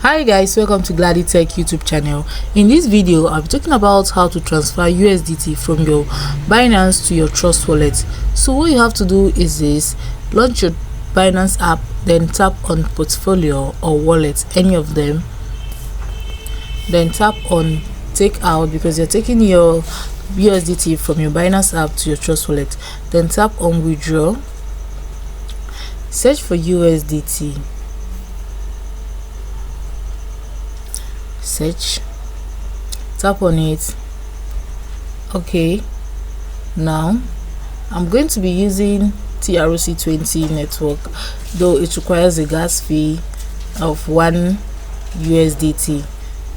Hi guys, welcome to Glady Tech YouTube channel. In this video I'll be talking about how to transfer USDT from your Binance to your Trust wallet. So what you have to do is this: launch your Binance app, then tap on portfolio or wallet, any of them, then tap on take out because you're taking your USDT from your Binance app to your Trust wallet. Then tap on withdraw, search for USDT, search, tap on it. Okay, now I'm going to be using TRC20 network, though it requires a gas fee of 1 USDT.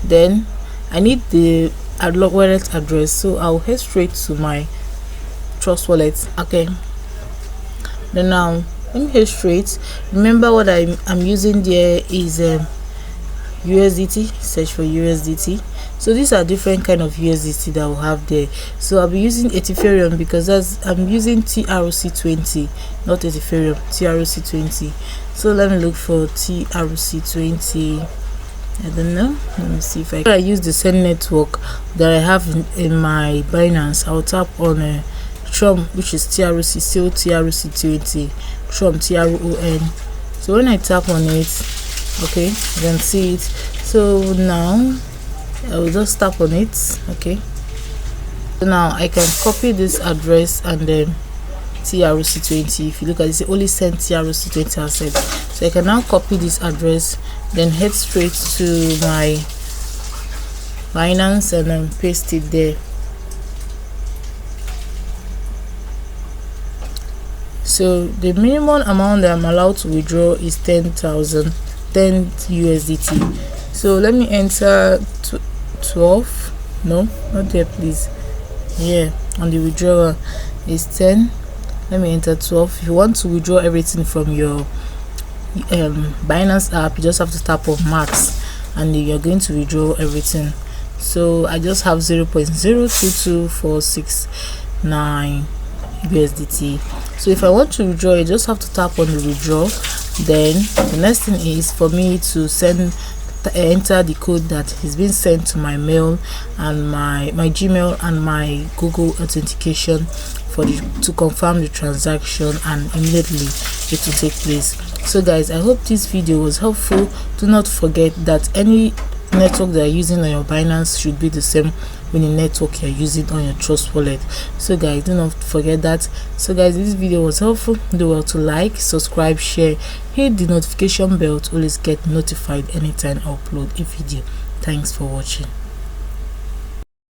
Then I need the wallet address, so I'll head straight to my Trust wallet. Okay, then now let me head straight. Remember what I'm using there is USDT. Search for USDT. So these are different kind of USDT that we'll have there. So I'll be using Ethereum because I'm using TRC20, not Ethereum, TRC20. So let me look for TRC20. I don't know, let me see if I use the same network that I have in my Binance. I'll tap on Trump, which is TRC, still TRC20, Trump, TRON. So when I tap on it, okay, you can see it. So now I will just tap on it. Okay, so now I can copy this address and then TRC20. If you look at it, it only sent TRC20 outside. So I can now copy this address, then head straight to my Binance and then paste it there. So the minimum amount that I'm allowed to withdraw is 10 USDT. So let me enter 12. No, not there, please. Yeah, on the withdrawal is 10. Let me enter 12. If you want to withdraw everything from your Binance app, you just have to tap on max and you're going to withdraw everything. So I just have 0.022469 USDT. So if I want to withdraw, you just have to tap on the withdraw. Then the next thing is for me to enter the code that is being sent to my mail and my Gmail and my Google authentication to confirm the transaction, and immediately it will take place. So guys, I hope this video was helpful. Do not forget that any network that you're using on your Binance should be the same with the network you're using on your Trust wallet. So guys, do not forget that. So guys, this video was helpful. Do well to like, subscribe, share, hit the notification bell to always get notified anytime I upload a video. Thanks for watching.